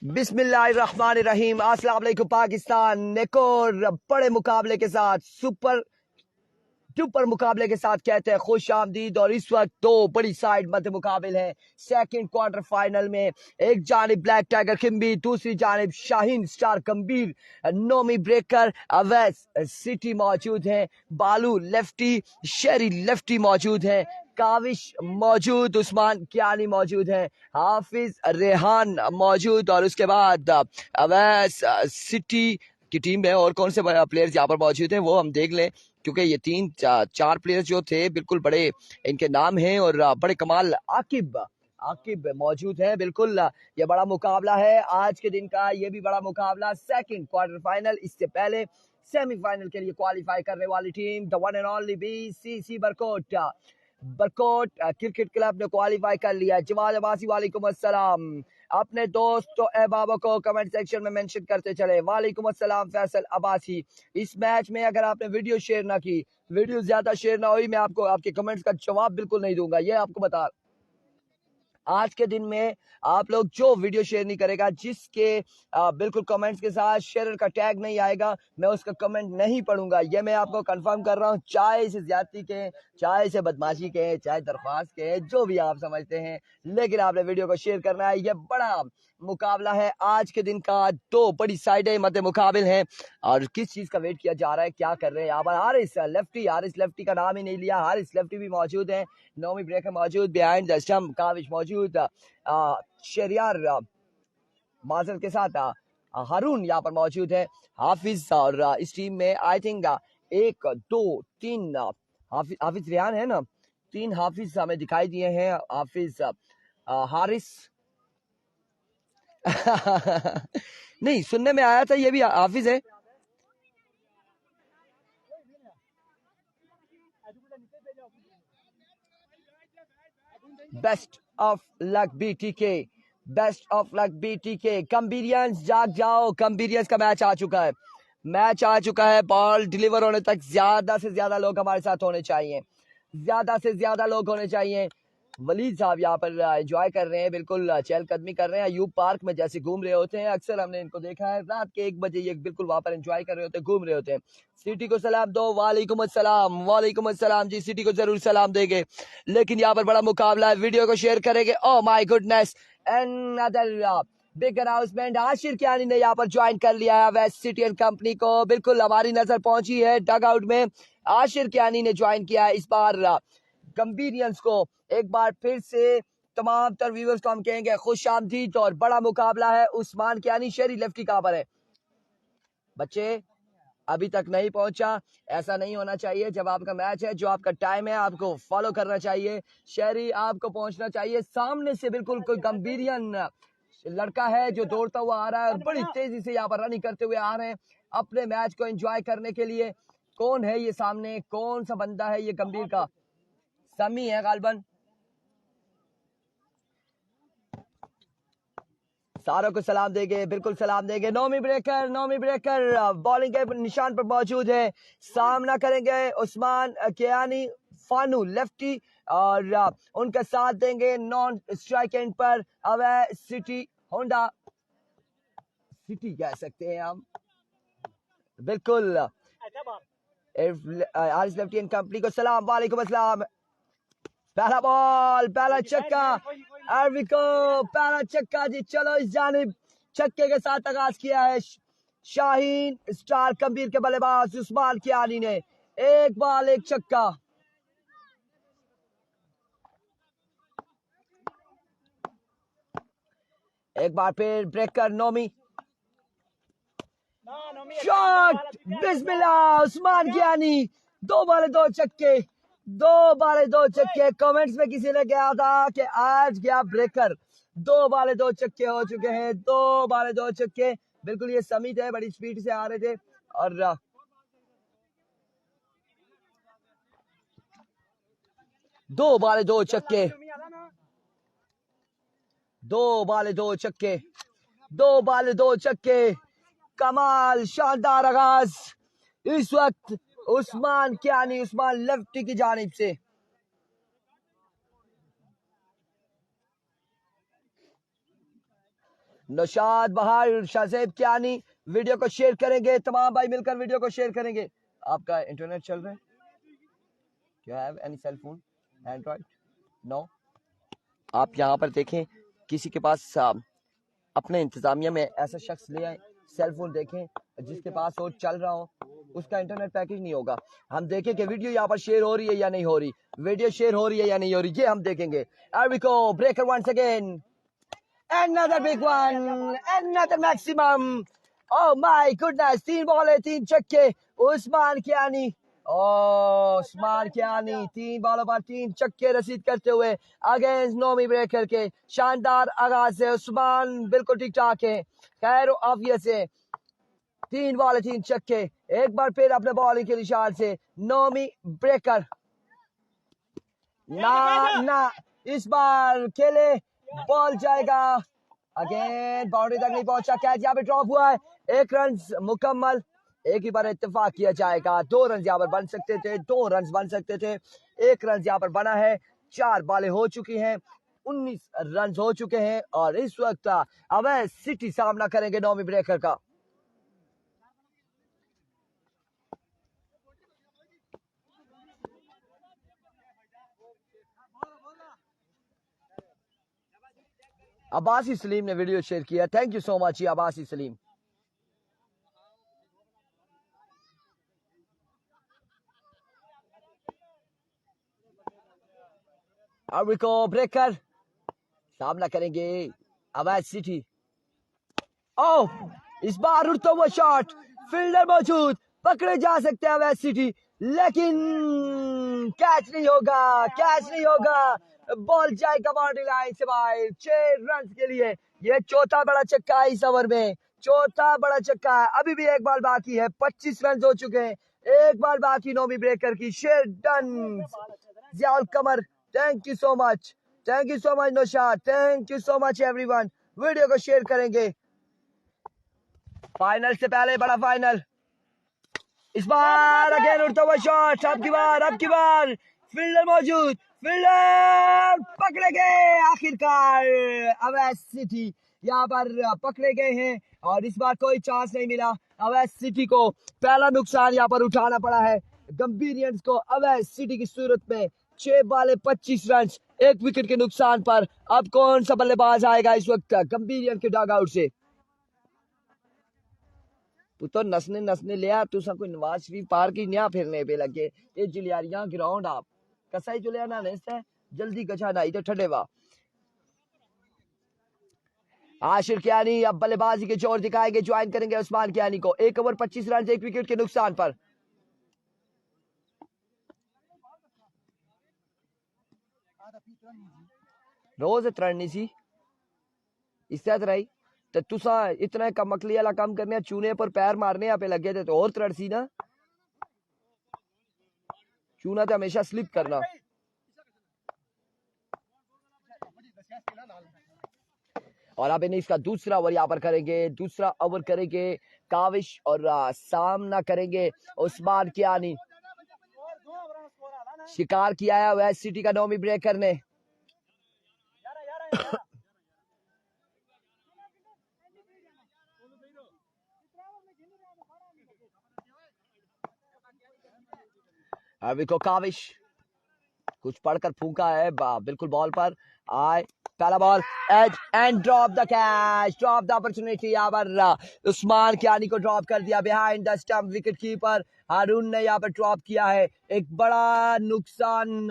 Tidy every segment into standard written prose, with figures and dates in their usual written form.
बिस्मिल्लाहिर्रहमानिर्रहीम। अस्सलाम वालेकुम पाकिस्तान। एक और बड़े मुकाबले के साथ, सुपर डुपर मुकाबले के साथ कहते हैं खुश आमदीद। और इस वक्त दो बड़ी साइड मध्य मुकाबले हैं सेकंड क्वार्टर फाइनल में। एक जानिब ब्लैक टाइगर किम्बी, दूसरी जानिब Shaheen star Kabir, Nomi breaker, Awais city मौजूद हैं, बालू लेफ्टी, शेरी लेफ्टी मौजूद हैं, काविश मौजूद, उस्मान कियानी मौजूद हैं, हाफिज रेहान मौजूद। और उसके बाद अवैस सिटी की टीम में और कौन से प्लेयर्स यहाँ पर मौजूद हैं वो हम देख लें, क्योंकि ये चार प्लेयर्स जो थे बिल्कुल बड़े इनके नाम हैं और बड़े कमाल। आकिब मौजूद है। बिल्कुल ये बड़ा मुकाबला है आज के दिन का, ये भी बड़ा मुकाबला। सेकंड क्वार्टर फाइनल, इससे पहले सेमीफाइनल के लिए क्वालिफाई करने वाली team the one and only BCC Barkot cricket club ने क्वालिफाई कर लिया। जमाल अब्बासी वालेकुम अस्सलाम। अपने दोस्त तो अहबाबों को कमेंट सेक्शन में मेंशन करते चले। वालेकुम अस्सलाम फैसल अब्बासी। इस मैच में अगर आपने वीडियो शेयर ना की, वीडियो ज्यादा शेयर ना हुई, मैं आपको आपके कमेंट्स का जवाब बिल्कुल नहीं दूंगा। ये आपको बता, आज के दिन में आप लोग जो वीडियो शेयर नहीं करेगा, जिसके बिल्कुल कमेंट्स के साथ शेयर का टैग नहीं आएगा, मैं उसका कमेंट नहीं पढ़ूंगा। ये मैं आपको कंफर्म कर रहा हूँ। चाहे इसे ज्यादती के, चाहे इसे बदमाशी के, चाहे दरख्वास्त के, जो भी आप समझते हैं, लेकिन आपने वीडियो को शेयर करना है। ये बड़ा मुकाबला है आज के दिन का। दो बड़ी साइडें मध्य मुकाबले हैं और किस चीज का वेट किया जा रहा है, क्या कर रहे हैं यहाँ पर। हारिस लेफ्टी का नाम ही नहीं लिया। हारिस लेफ्टी भी मौजूद है, नोमी ब्रेकर मौजूद, बिहाइंड द स्टंप काविश मौजूद, शरियार माजर के साथ हारून यहाँ पर मौजूद है, हाफिज। और इस टीम में आई थिंक 1 2 3 हाफिज रेहान है ना, 3 हाफिज हमें दिखाई दिए हैं। हाफिज हारिस नहीं, सुनने में आया था ये भी हाफिज है। Best of luck BTK, best of luck BTK। कम्बीरियंस जाग जाओ, कम्बीरियंस का मैच आ चुका है। बॉल डिलीवर होने तक ज्यादा से ज्यादा लोग हमारे साथ होने चाहिए, ज्यादा से ज्यादा लोग होने चाहिए। वलीद साहब यहाँ पर एंजॉय कर रहे हैं, बिल्कुल चहलकदमी कर रहे हैं। यूब पार्क में जैसे घूम रहे होते हैं, अक्सर हमने इनको देखा है रात के 1 बजे ये बिल्कुल वहां पर एंजॉय कर रहे होते हैं, घूम रहे होते हैं। सिटी को सलाम दो। वालेकुम अस्सलाम जी, सिटी को जरूर सलाम देंगे। लेकिन यहाँ पर बड़ा मुकाबला है, वीडियो को शेयर करेंगे। Oh my goodness, another big announcement. Ashir Kiyani ने यहाँ पर ज्वाइन कर लिया है वेस्ट सिटी एंड कंपनी को। बिल्कुल हमारी नजर पहुंची है डग आउट में, आशिर कियानी ने ज्वाइन किया है। इस बार कम्बीरियंस को एक बार फिर से तमाम तर व्यूअर्स को हम कहेंगे खुश आमदीद। और बड़ा मुकाबला है। उस्मान कियानी शेरी लेफ्टी कहां पर है बच्चे? अभी तक नहीं पहुंचा। ऐसा नहीं होना चाहिए। जब आपका मैच है, जो आपका टाइम है, आपको फॉलो करना चाहिए। शेरी आपको पहुंचना चाहिए। सामने से बिल्कुल कोई गंभीरियन लड़का है जो दौड़ता हुआ आ रहा है और बड़ी तेजी से यहाँ पर रनिंग करते हुए आ रहे हैं अपने मैच को एंजॉय करने के लिए। कौन है ये सामने, कौन सा बंदा है ये? गंभीर का समी है गालबन। सारों को सलाम देंगे, बिल्कुल सलाम देंगे। नोमी ब्रेकर बॉलिंग के निशान पर मौजूद है। सामना करेंगे उस्मान कियानी, फानू लेफ्टी, और उनका साथ देंगे नॉन स्ट्राइक एंड पर अवै सिटी होंडा, सिटी कह सकते हैं हम, बिल्कुल आरिस लेफ्टी एंड कंपनी को सलाम। वालेकुम अस्सलाम। पहला बॉल, पहला छक्का, अरवी को पहला छक्का जी। चलो इस जानिब छक्के के साथ आगाज किया है शाहीन स्टार कबीर के बल्लेबाज उस्मान कियानी ने। एक बॉल एक छक्का। एक बार फिर ब्रेकर नोमी शॉट, बिस्मिल्लाह। उस्मान कियानी 2 बॉले 2 छक्के, 2 बॉले 2 छक्के। कमेंट्स में किसी ने कहा था कि आज गया ब्रेकर, 2 बॉले 2 छक्के हो चुके हैं, 2 बॉले 2 छक्के। बिल्कुल ये समी थे, बड़ी स्पीड से आ रहे थे और 2 बॉले 2 छक्के, 2 बॉले 2 छक्के, 2 बॉले 2 छक्के। कमाल, शानदार आगाज इस वक्त उस्मान कियानी, उस्मान लेफ्टी की जानिब से। नौशाद बहार, शाहजेब कियानी वीडियो को शेयर करेंगे, तमाम भाई मिलकर वीडियो को शेयर करेंगे। आपका इंटरनेट चल रहा है? You have any cell phone android? No. आप यहाँ पर देखें, किसी के पास अपने इंतजामिया में ऐसा शख्स ले आए, सेल फोन देखें जिसके पास वो चल रहा हो, उसका इंटरनेट पैकेज नहीं होगा। हम देखें कि वीडियो यहाँ पर शेयर हो रही है या नहीं हो रही, वीडियो शेयर हो रही है या नहीं हो रही, ये हम देखेंगे। Erico breaker once again, another big one, another maximum. Oh my goodness, 3 ball 3 छक्के उस्मान कियानी। उस्मान कियानी 3 बॉलों पर 3 छक्के रसीद करते हुए अगेंस्ट नोमी ब्रेकर के शानदार आगाज से उस्मान बिल्कुल ठीक ठाक है, खैर ऑब्वियस है। 3 बॉल 3 छक्के, एक बार फिर अपने बॉलिंग के निशान से नोमी ब्रेकर। ना इस बार खेले, बॉल जाएगा अगेन, बाउंड्री तक नहीं पहुंचा, कैच यहाँ पे ड्रॉप हुआ है। 1 रन मुकम्मल, एक ही बार इत्तेफाक किया जाएगा। 2 रन यहाँ पर बन सकते थे, 2 रन बन सकते थे, 1 रन यहाँ पर बना है। 4 बॉलें हो चुकी हैं, 19 रन हो चुके हैं और इस वक्त अवैध सिटी सामना करेंगे नोमी ब्रेकर का। अब्बासी सलीम ने वीडियो शेयर किया, thank you so much Abbasi Salim. Erico breaker सामना करेंगे अवैध सिटी। ओह, इस बार उड़ता हुआ शॉट, फील्डर मौजूद, पकड़े जा सकते हैं अवैध सिटी, लेकिन कैच नहीं होगा, कैच नहीं होगा, बॉल जाएगा बाउंड्री लाइन से बाहर। 6 रन के लिए ये चौथा बड़ा छक्का है इस ओवर में, चौथा बड़ा छक्का है। अभी भी एक बॉल बाकी है, 25 रन हो चुके हैं, एक बॉल बाकी नोमी ब्रेकर की। शेर done Ziaul Qamar, thank you so much, thank you so much Naushad, thank you so much everyone. Video को शेयर करेंगे। फाइनल से पहले बड़ा फाइनल, इस बार अगेन उड़ता हुआ शॉट, अब की बार फील्डर मौजूद, फील्डर पकड़े गए, आखिरकार अवैध सिटी यहाँ पर पकड़े गए हैं और इस बार कोई चांस नहीं मिला। अवैध सिटी को पहला नुकसान यहाँ पर उठाना पड़ा है, गंभीरियंस को अवैध सिटी की सूरत में। 6 बॉलें 25 रन, 1 विकेट के नुकसान पर अब कौन सा बल्लेबाज आएगा इस वक्त गंभीरियन के डग आउट से। तो नसने लिया तुसा कोई नवाज शरीफ पार्क ही न्या फिरने पे लगे, ये जिलियारियां ग्राउंड आप कसाई जुलिया ना से जल्दी गछा नाई तो ठंडेवा। आशिर कियानी अब बल्लेबाजी के जोर दिखाएंगे, ज्वाइन करेंगे उस्मान कियानी को। 1 ओवर 25 रन 1 विकेट के नुकसान पर। रोज त्रणी सी इस तरह रही तो तुसा इतना कमकली वाला काम करने, चूने पर पैर मारने पे लगे थे तो और त्रड़ सी ना, चूना तो हमेशा स्लिप करना। और अब इन्हें इसका दूसरा ओवर यहाँ पर करेंगे, दूसरा ओवर करेंगे काविश और सामना करेंगे उस्मान कियानी। शिकार किया है वेस्ट सिटी का नोमी ब्रेकर ने। अभी को काविश कुछ पढ़कर फूंका है बिल्कुल बॉल पर आए, पहला ball edge and drop the catch, drop the opportunity. यहाँ पर उस्मान कियानी को ड्रॉप कर दिया behind the stump. Wicket keeper Haroon ने यहाँ पर ड्रॉप किया है, एक बड़ा नुकसान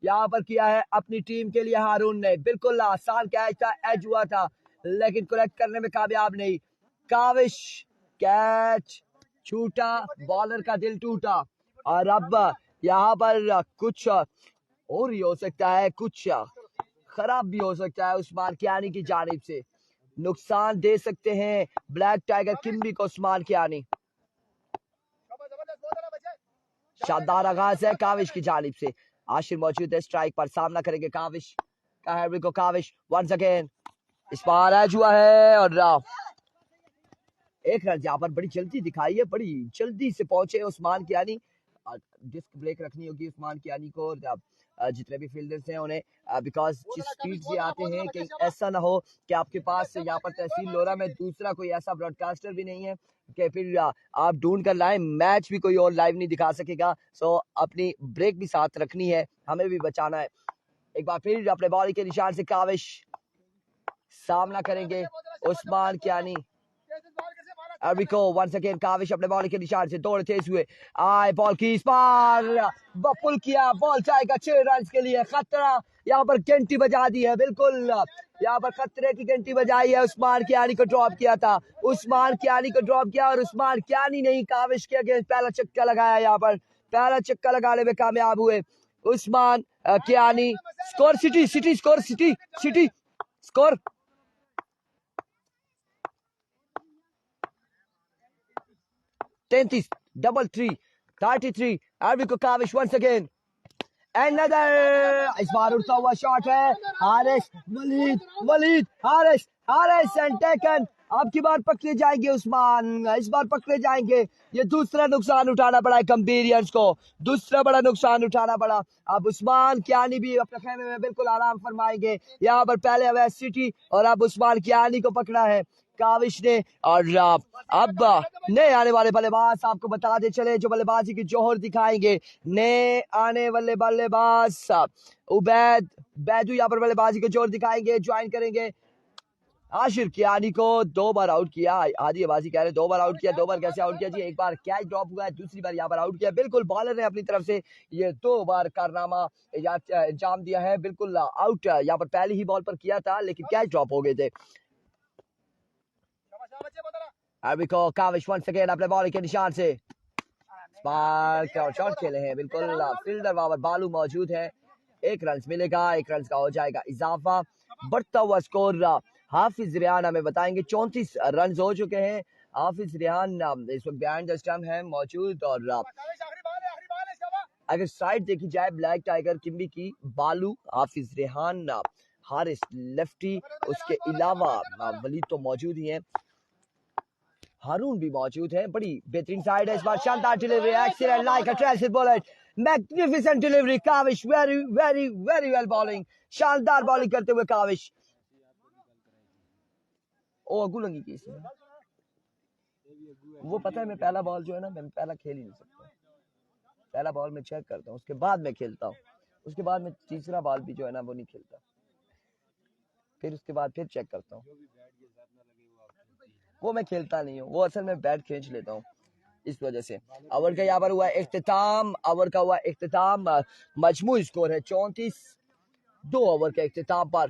यहाँ पर किया है अपनी टीम के लिए हारून ने। बिल्कुल आसान कैच था, एज हुआ था, लेकिन कलेक्ट करने में कामयाब नहीं। काविश कैच छूटा, बॉलर का दिल टूटा और अब यहाँ पर कुछ और ही हो सकता है, कुछ खराब भी हो सकता है उस्मान कियानी की जानिब से। नुकसान दे सकते हैं ब्लैक टाइगर किम्बी को उस्मान कियानी। शानदार आगाज है काविश की जानिब से। आशिर मौजूद है स्ट्राइक पर, सामना करेंगे काविश का। हैरिको काविश वंस अगेन, इस बार एज हुआ है और 1 रन यहाँ पर बड़ी जल्दी दिखाई है, बड़ी जल्दी से पहुंचे उस्मान कियानी। डिस्क ब्रेक रखनी होगी उस्मान कियानी को। जितने भी फील्डर्स हैं उन्हें, बिकॉज जिस स्पीड से आते हैं कि ऐसा ना हो कि आपके पास यहाँ पर तहसील लोरा में दूसरा कोई ऐसा ब्रॉडकास्टर भी नहीं है कि फिर आप ढूंढ कर लाएं, मैच भी कोई और लाइव नहीं दिखा सकेगा। सो अपनी ब्रेक भी साथ रखनी है, हमें भी बचाना है। एक बार फिर अपने बॉल के निशान से काविश सामना करेंगे उस्मान कियानी। अरिको वंस अगेन काविश अपने बॉल के निशान से दौड़ते हुए आए, बॉल की इस पार पुल किया, बॉल जाएगा 6 रन के लिए। खतरा यहाँ पर घंटी बजा दी है, बिल्कुल यहाँ पर खतरे की घंटी बजाई है। उस्मान कियानी को ड्रॉप किया था, उस्मान कियानी को ड्रॉप किया और उस्मान कियानी नहीं काविश के अगेंस्ट पहला चक्का लगाया। यहाँ पर पहला चक्का लगाने में कामयाब हुए Usman Kiyani. Score city city score city city score 33 33 33। Arvico Kavish once again. Another इस बार उड़ता हुआ शॉट है, हारिस वलीद वलीद हारिस एंड टेकन। अब की बार पकड़े जाएंगे उस्मान, इस बार पकड़े जाएंगे। ये दूसरा नुकसान उठाना पड़ा है कंबेरियंस को, दूसरा बड़ा नुकसान उठाना पड़ा। अब उस्मान कियानी भी अपने खेमे में बिल्कुल आराम फरमाएंगे। यहाँ पर पहले अवैध सिटी और अब उस्मान कियानी को पकड़ा है काविश ने। और अब नए आने वाले बल्लेबाज आपको बता दे चले जो बल्लेबाजी की जोहर दिखाएंगे। नए आने वाले बल्लेबाज उबैद बैदू यहाँ पर बल्लेबाजी की जोहर दिखाएंगे, ज्वाइन करेंगे। आशिर कियानी को 2 बार आउट किया, आधी आवाजी कह रहे 2 बार आउट किया। 2 बार कैसे आउट किया जी? एक बार कैच ड्रॉप हुआ है, दूसरी बार यहाँ पर आउट किया। बिल्कुल बॉलर ने अपनी तरफ से ये 2 बार कारनामा अंजाम दिया है। बिल्कुल आउट यहाँ पर पहली ही बॉल पर किया था लेकिन कैच ड्रॉप हो गए थे। Arvico Kavish once again अपने बॉल के निशान से शॉट खेले हैं। बिल्कुल फील्डर वहां पर बालू मौजूद है। 1 रन मिलेगा, 1 रन का हो जाएगा इजाफा। बढ़ता हुआ स्कोर हाफिज रियान हमें बताएंगे। 34 रन हो चुके हैं। हाफिज रियान इस वक्त बिहाइंड द स्टंप है मौजूद। और अगर साइड देखी जाए ब्लैक टाइगर किम्बी की, बालू हाफिज रेहान हारिस लेफ्टी, उसके अलावा वलीद तो मौजूद ही हैं, हारून भी मौजूद है। बड़ी बेहतरीन साइड है इस बार। शानदार delivery, excellent like a tracer bullet, magnificent delivery. Kavish very very very well bowling, शानदार बॉलिंग करते हुए काविश। ओ गुलंगी की इसमें वो पता है, मैं पहला बॉल जो है ना, मैं पहला खेल ही नहीं सकता। पहला बॉल मैं चेक करता हूँ, उसके बाद मैं खेलता हूँ। उसके बाद मैं तीसरा बॉल भी जो है ना वो नहीं खेलता, फिर उसके बाद फिर चेक करता हूँ। वो मैं खेलता नहीं हूँ, वो असल में बैट खींच लेता हूँ इस वजह से। ओवर का यहाँ पर हुआ इख्तिताम, ओवर का हुआ इख्तिताम। मजमूई स्कोर है 34, 2 ओवर के इख्तिताम पर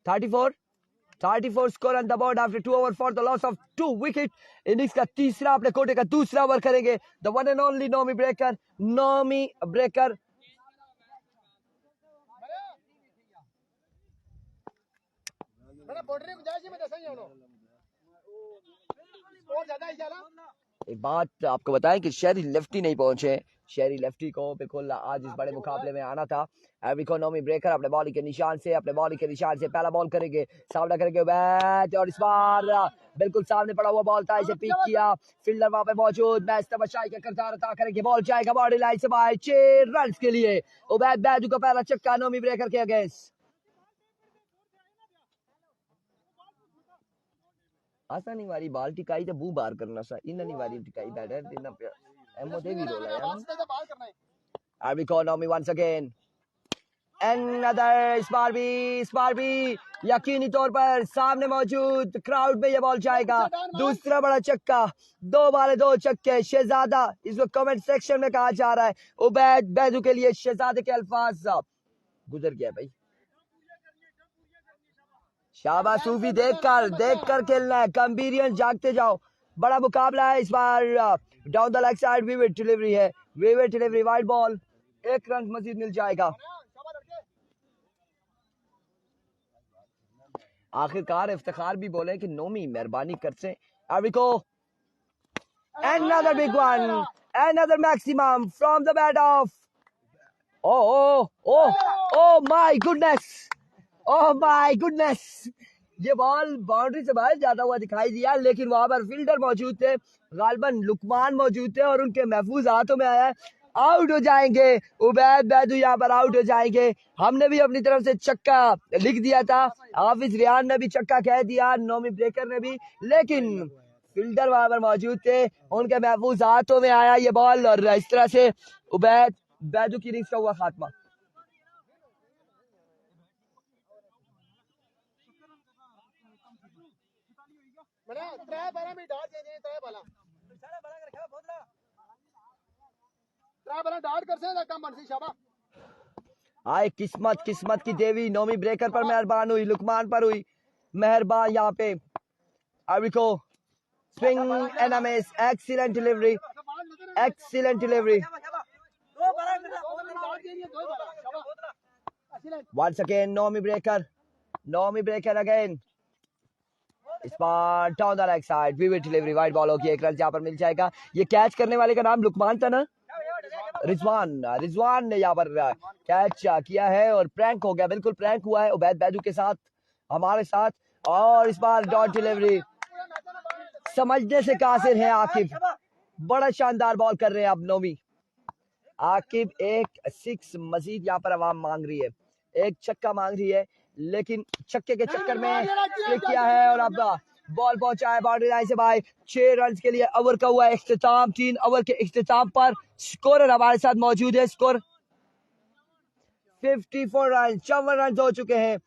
34 score on the board after 2 over for the loss of 2 wicket. Innings का तीसरा अपने कोटे का दूसरा ओवर करेंगे the one and only Nomi breaker. एक बात आपको बताएं कि शहरी लेफ्टी नहीं पहुंचे, शहरी लेफ्टी को बिल्कुल आज इस बड़े मुकाबले में आना था। इकोनॉमी ब्रेकर अपने बॉलिंग के निशान से पहला बॉल करेंगे, सामना करेंगे बैट। और इस बार बिल्कुल सामने पड़ा हुआ बॉल था, इसे पिक किया, फील्डर वहां पे मौजूद, मैच तमाशाई का किरदार अदा करेंगे। बॉल जाएगा बॉडी लाइन से बाहर 6 रन के लिए। उबैद बैदू का पहला चक्का नोमी ब्रेकर के अगेंस्ट। आसा नहीं वारी बाल टिकाई तो बू बार करना सा इन नहीं वारी टिकाई बैटर देना पे एमओ दे भी रोला यार। RB economy once again another। इस बार भी यकीनी तौर पर सामने मौजूद क्राउड में ये बॉल जाएगा। दूसरा बड़ा चक्का, 2 बाले 2 चक्के। शहजादा इस वक्त कमेंट सेक्शन में कहा जा रहा है उबैद बैदू के लिए शहजादे के अल्फाज गुजर गया भाई। शाबाश सूफी, देख कर खेलना है। कंबीरियन जागते जाओ, बड़ा मुकाबला है इस बार। Down the leg side vivid delivery है, vivid delivery, wide ball, 1 run Majeed मिल जाएगा। आखिरकार इफ्तिखार भी बोले कि नोमी मेहरबानी कर से। अविको another big one, another maximum from the bat of oh my goodness, ये बॉल बाउंड्री से बाहर जाता हुआ दिखाई दिया, लेकिन वहां पर फील्डर मौजूद थे, गालिबन लुकमान मौजूद थे और उनके महफूज हाथों में आया। आउट हो जाएंगे। उबैद बैदू यहाँ पर आउट हो जाएंगे। हमने भी अपनी तरफ से छक्का लिख दिया था, हाफिज रियान ने भी छक्का कह दिया, नोमी ब्रेकर ने भी, लेकिन फील्डर वहां पर मौजूद थे, उनके महफूज हाथों में आया ये बॉल और इस तरह से उबैद बैदू की इनिंग्स का हुआ खात्मा। आए किस्मत किस्मत की देवी नोमी ब्रेकर पर मेहरबान हुई, लुकमान पर हुई मेहरबान। यहाँ पे अरिको swing and a miss, excellent delivery, excellent delivery. Once again Nomi breaker again, इस बार down the leg side, vivid delivery, wide ball होगी, एक रन यहाँ पर मिल जाएगा। ये कैच करने वाले का नाम लुकमान था ना, रिजवान ने यहाँ पर कैच किया है और प्रैंक हो गया, बिल्कुल प्रैंक हुआ है उबैद बैदू के साथ, हमारे साथ। और इस बार डॉट डिलीवरी, समझने से कासिर है आकिब, बड़ा शानदार बॉल कर रहे हैं अब नोमी। आकिब एक 6 मजीद यहाँ पर आवाम मांग रही है, एक छक्का मांग रही है, लेकिन छक्के के चक्कर में क्लिक किया है और अब बॉल पहुंचा है बाउंड्री लाइन से भाई। 6 रन के लिए ओवर का हुआ इख्तिताम, 3 ओवर के इख्तिताम पर स्कोरर हमारे साथ मौजूद है, स्कोर 54 रन, 54 रन हो चुके हैं,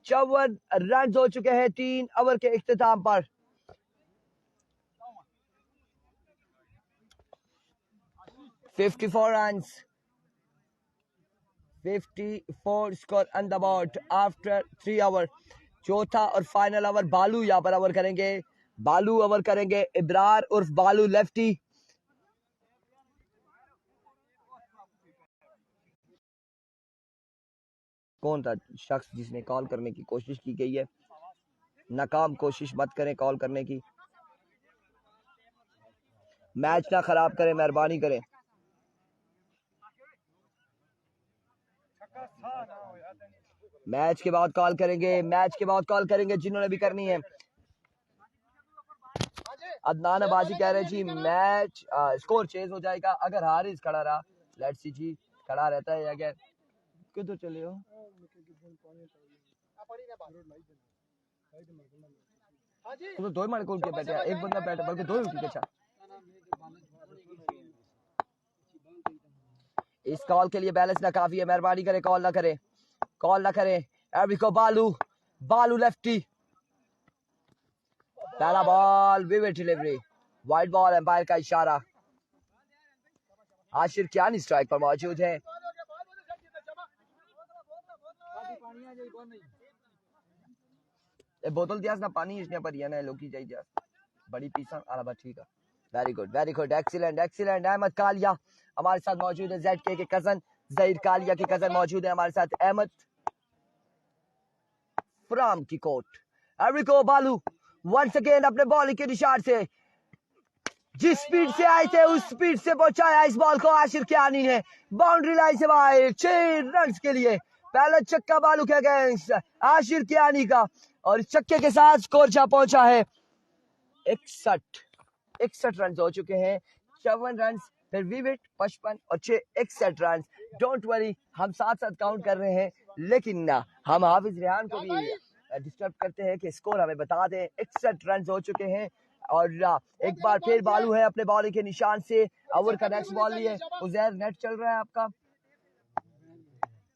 54 रन हो चुके हैं 3 ओवर के इख्तिताम पर। runs, 54 score on the board after 3 hours। चौथा और फाइनल ओवर बालू यहाँ पर ओवर करेंगे, बालू ओवर करेंगे, इब्रार उर्फ बालू लेफ्टी। कौन था शख्स जिसने कॉल करने की कोशिश की गई है, नाकाम कोशिश मत करें कॉल करने की, मैच ना खराब करें, मेहरबानी करें। मैच के बाद कॉल करेंगे, मैच के बाद कॉल करेंगे जिन्होंने भी करनी है। अदनान अबाजी कह रहे जी मैच स्कोर चेंज हो जाएगा अगर हारिस खड़ा रहा, लेट्स सी जी खड़ा रहता है अगर, किधर चले हो, तो दो मार को उनके बैठे, एक बंदा बैठा बल्कि दो ही उनके। अच्छा इस कॉल के लिए बैलेंस ना काफी है, मेहरबानी करें कॉल ना करें, कॉल ना करें। एरिको बालू, बालू लेफ्टी, पहला ball, vivid delivery, wide ball, umpire का इशारा। आशिर कियानी स्ट्राइक पर मौजूद है। बोतल दिया ना पानी इसने पर ये ना लोकी चाहिए बड़ी पीसा आला, ठीक है, very good, excellent excellent. Ahmed Kalia हमारे साथ मौजूद है, जेड के कजन जहीर कालिया के कजन मौजूद है हमारे साथ, अहमद फ्राम की कोट। एरिको बालू वंस अगेन अपने बॉलिंग के निशान से, जिस स्पीड से आए थे उस स्पीड से पहुंचाया इस बॉल को आशिर कियानी ने बाउंड्री लाइन से बाहर। 6 रन के लिए पहला छक्का बालू के अगेंस्ट आशिर कियानी का, और इस छक्के के साथ स्कोर जा पहुंचा है 61 रन हो चुके हैं, 54 रन, फिर विविड 55 और 6 61 रन। डोंट वरी, हम साथ साथ काउंट कर रहे हैं, लेकिन ना हम हाफिज रेहान को भी डिस्टर्ब करते हैं कि स्कोर हमें बता दें। 61 रन हो चुके हैं और एक बार फिर बालू है अपने बॉलिंग के निशान से, ओवर का नेक्स्ट बॉल लिए उजैर, नेट चल रहा है आपका।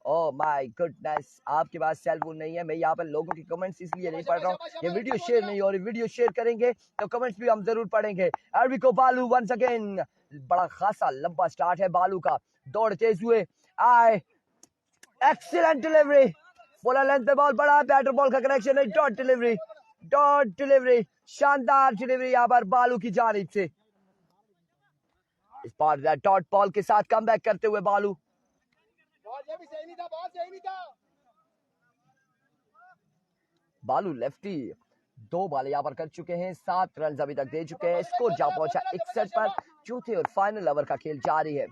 ओह माय गुडनेस, आपके पास सेल फोन नहीं है, मैं यहाँ पर लोगों के कमेंट्स इसलिए नहीं पढ़ रहा हूँ, ये वीडियो शेयर नहीं हो रही, वीडियो शेयर करेंगे तो कमेंट्स भी हम जरूर पढ़ेंगे। एरिको बालू वंस अगेन, बड़ा खासा लंबा स्टार्ट है बालू का, दौड़ तेज हुए आए, एक्सीलेंट डिलीवरी, फुल लेंथ पे बॉल पड़ा, बैटर बॉल का कनेक्शन है, डॉट डिलीवरी, शानदार डिलीवरी यहाँ पर बालू की जानिब से। इस बार डॉट बॉल के साथ कमबैक करते हुए बालू, बालू लेफ्टी 2 बॉल यहाँ पर कर चुके हैं, 7 रन अभी तक दे चुके हैं, स्कोर जा पहुंचा 61 पर। चौथे और फाइनल ओवर का खेल जारी है।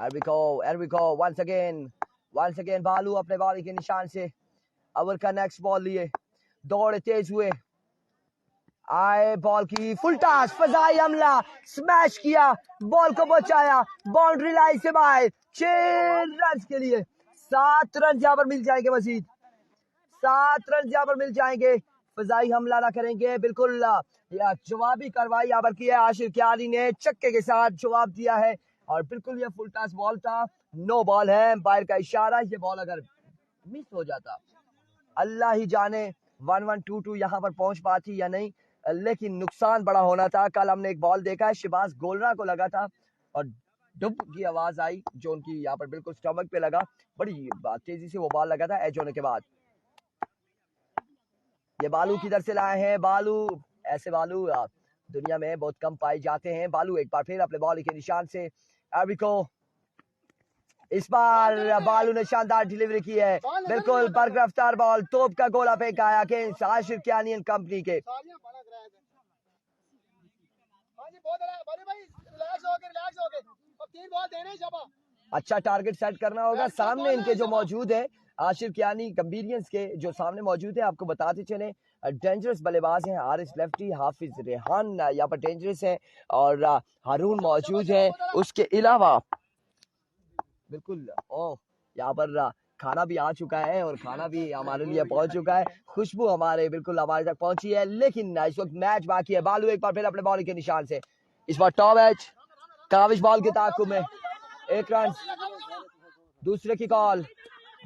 एरिको वंस अगेन बालू अपने बॉलिंग के निशान से ओवर का नेक्स्ट बॉल लिए, दौड़ तेज हुए आए बॉल की फुल टॉस, फजाई हमला, स्मैश किया, बॉल को बचाया, बाउंड्री लाइन से बाहर, 6 रन के लिए 7 रन यहाँ पर मिल जाएंगे मजीद, 7 रन यहाँ पर मिल जाएंगे। फजाई हमला ना करेंगे बिल्कुल, या जवाबी कार्रवाई यहाँ पर की है। आशिर कियानी ने चक्के के साथ जवाब दिया है और बिल्कुल ये फुल टॉस बॉल था, नो बॉल है, एम्पायर का इशारा। ये बॉल अगर मिस हो जाता अल्लाह ही जाने 1122 यहाँ पर पहुंच पाती या नहीं, लेकिन नुकसान बड़ा होना था। कल हमने एक बॉल देखा है, शिबाज गोलरा को लगा था और डुब की आवाज आई जो उनकी यहाँ पर बिल्कुल स्टमक पे लगा, बड़ी तेजी से वो बॉल लगा था एज होने के बाद। ये बालू किधर से लाए हैं, बालू, ऐसे बालू दुनिया में बहुत कम पाए जाते हैं। बालू एक बार फिर अपने बॉल के निशान से एरिको, इस बार बालू ने शानदार डिलीवरी की है, बिल्कुल बरगरफ्तार बॉल, तोप का गोला फेंका आया कि आशिर कियानी एंड कंपनी के। अच्छा टारगेट सेट करना होगा, सामने इनके जो मौजूद है आशिर कियानी गंभीरियंस के जो सामने मौजूद है, आपको बताते चले डेंजरस बल्लेबाज हैं। हारिस लेफ्टी, हाफिज रेहान यहाँ पर डेंजरस है और हारून मौजूद है। उसके अलावा बिल्कुल यहाँ पर खाना भी आ चुका है और खाना भी हमारे लिए पहुंच चुका है, खुशबू हमारे बिल्कुल हमारे तक पहुंची है। लेकिन इस वक्त मैच बाकी है। बालू एक बार फिर अपने बॉल के निशान से, इस बार टॉप एज, काविश बॉल के ताकुब में 1 रन, दूसरे की कॉल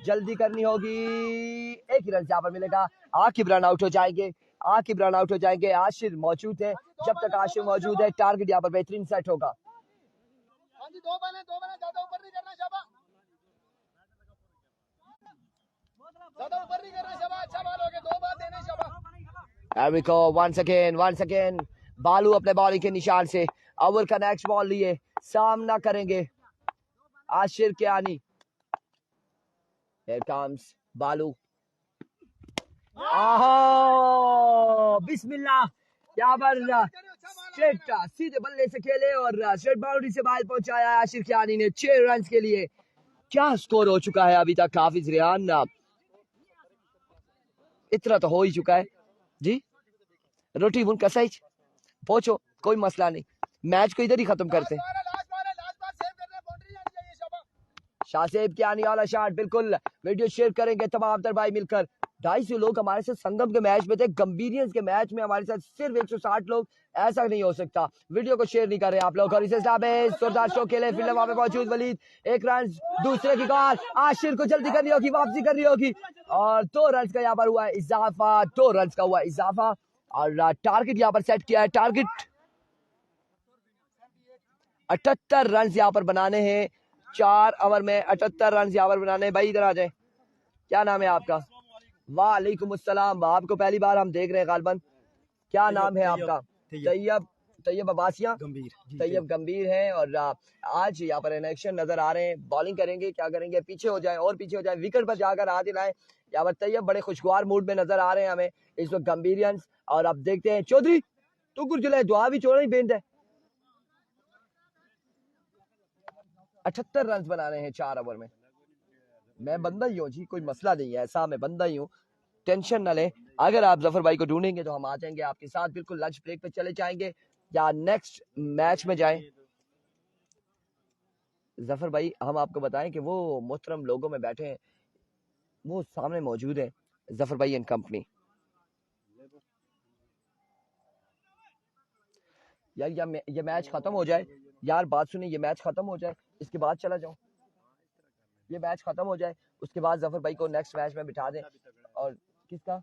जल्दी करनी होगी, 1 ही रन यहाँ पर मिलेगा। आकिब रन आउट हो जाएंगे, आकिब रन आउट हो जाएंगे। आशिर मौजूद है, जब तक आशिर मौजूद है टारगेट यहाँ पर बेहतरीन सेट होगा। दो बने, ज्यादा ऊपर नहीं करना शाबाश, ज्यादा ऊपर नहीं करना शाबाश, अच्छा बॉल हो गया, 2 बार देने शाबाश। एरिको once again बालू अपने बॉलिंग के निशान से ओवर का नेक्स्ट बॉल लिए सामना करेंगे आशिर कियानी। Here comes बालू, आहो बिस्मिल्लाह, यहाँ पर स्ट्रेट सीधे बल्ले से खेले और स्ट्रेट बाउंड्री से बाहर पहुंचाया आशिर कियानी ने 6 रन के लिए। क्या स्कोर हो चुका है अभी तक हाफिज रेहान, इतना तो हो ही चुका है जी। रोटी बुन कसाइच पहुंचो, कोई मसला नहीं, मैच को इधर ही खत्म करते हैं। शाहसेब कियानी वाला शॉट, बिल्कुल वीडियो शेयर करेंगे तमाम तर भाई मिलकर। 250 लोग हमारे साथ संगम के मैच में थे, गंभीरियंस के मैच में हमारे साथ सिर्फ 160 लोग, ऐसा नहीं हो सकता। वीडियो को शेयर नहीं कर रहे आप लोग। और इसे जोरदार शो के लिए फिल्म वहां पे मौजूद वलीद, 1 रन, दूसरे की कॉल, आशिर को जल्दी करनी होगी, वापसी करनी होगी और 2 रन का यहाँ पर हुआ है इजाफा, 2 रन का हुआ इजाफा और टारगेट यहाँ पर सेट किया है। टारगेट 78 रन यहाँ पर बनाने हैं, 4 ओवर में 78 रन यहाँ पर बनाने हैं। भाई इधर आ जाए, क्या नाम है आपका? वालेकुम अस्सलाम, आपको पहली बार हम देख रहे हैं गालबन, क्या नाम है आपका? तैयब अब्बासिया, तैयब गंभीर है और आज यहाँ पर इलेक्शन नजर आ रहे हैं। बॉलिंग करेंगे, क्या करेंगे, पीछे हो जाए और पीछे हो जाए, विकेट पर जाकर हाथ हिलाएं। यहाँ पर तैयब बड़े खुशगवार मूड में नजर आ रहे हैं हमें इस वक्त गंभीरियंस। और अब देखते हैं चौधरी तू कुछ जुले दुआ भी चोड़ा ही बेंद है। 78 रन बना रहे हैं 4 ओवर में। मैं बंदा ही हूँ जी, कोई मसला नहीं है, ऐसा मैं बंदा ही हूँ, टेंशन न लें। अगर आप जफर भाई को ढूंढेंगे तो हम आ जाएंगे आपके साथ, बिल्कुल लंच ब्रेक पे चले जाएंगे या नेक्स्ट मैच में जाएं। जफर भाई हम आपको बताएं कि वो मोहतरम लोगों में बैठे हैं, वो सामने मौजूद है, जफर भाई एंड कंपनी। यार ये मैच खत्म हो जाए, यार बात सुनिए, ये मैच खत्म हो जाए इसके बाद चला जाऊं, ये मैच खत्म हो जाए उसके बाद जफर भाई को नेक्स्ट मैच में बिठा दें। और किसका,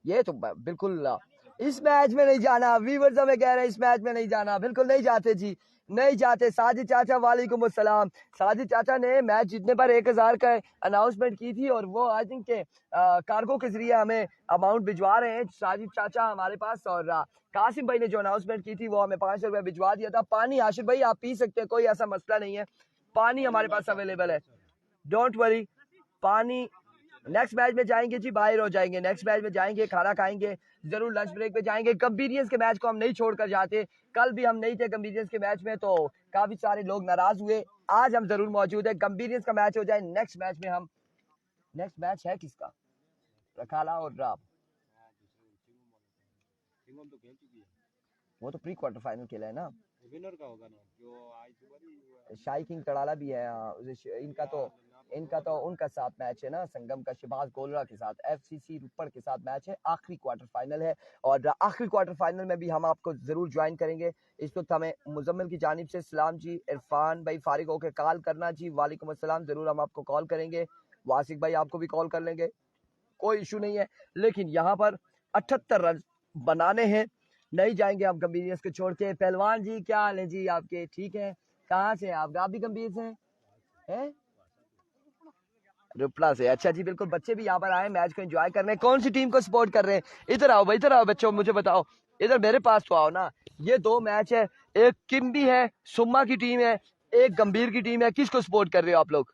ये तो बिल्कुल इस मैच में नहीं जाना, वीवर्स हमें कह रहे हैं इस मैच में नहीं जाना, बिल्कुल नहीं जाते जी, नहीं जाते। साजिद चाचा वालेकुम अस्सलाम, साजिद चाचा ने मैच जीतने पर 1000 का अनाउंसमेंट की थी और वो आई थिंक के कार्गो के जरिए हमें अमाउंट भिजवा रहे हैं साजिद चाचा हमारे पास। और कासिम भाई ने जो अनाउंसमेंट की थी वो हमें 500 रुपये भिजवा दिया था। पानी आशिर भाई आप पी सकते हैं, कोई ऐसा मसला नहीं है, पानी हमारे पास अवेलेबल है, डोंट वरी। पानी नेक्स्ट मैच में जाएंगे जी, बाहर हो जाएंगे, नेक्स्ट मैच में जाएंगे, खाना खाएंगे, जरूर लंच ब्रेक पे जाएंगे। गंभीरियंस के मैच को हम नहीं छोड़कर जाते, कल भी हम नहीं थे गंभीरियंस के मैच में तो काफी सारे लोग नाराज हुए, आज हम जरूर मौजूद है। गंभीरियंस का मैच हो जाए, नेक्स्ट मैच में हम, नेक्स्ट मैच है किसका, रखाला और सिंघम तो खेल चुकी है। वो तो प्री क्वार्टर फाइनल खेला है ना। विनर का होगा ना जो आई थी बड़ी शाही किंग कड़ाला भी है। इनका तो उनका साथ मैच है ना, संगम का शिबाज गोलरा के साथ, एफसीसी रुपड़ के साथ मैच है। आखिरी क्वार्टर फाइनल है और आखिरी क्वार्टर फाइनल में भी हम आपको जरूर ज्वाइन करेंगे। इस वक्त हमें मुजम्मिल की जानिब से सलाम जी, इरफान भाई फारिग होकर कॉल करना जी। वालेकुम अस्सलाम, जरूर हम आपको कॉल करेंगे। वासिक भाई आपको भी कॉल कर लेंगे, कोई इशू नहीं है। लेकिन यहाँ पर 78 रन बनाने हैं, नहीं जाएंगे आप गंभीरियत को छोड़ के। पहलवान जी क्या हाल है जी आपके, ठीक है? कहाँ से आप भी गंभीर से हैं? रुपला से, अच्छा जी बिल्कुल। बच्चे भी यहाँ पर आए मैच को एंजॉय करने। कौन सी टीम को सपोर्ट कर रहे हैं? इधर आओ भाई, इधर आओ बच्चों, मुझे बताओ, इधर मेरे पास तो आओ ना। ये 2 मैच है, एक किम्बी है, सुम्मा की टीम है, एक गंभीर की टीम है। किसको सपोर्ट कर रहे हो आप लोग?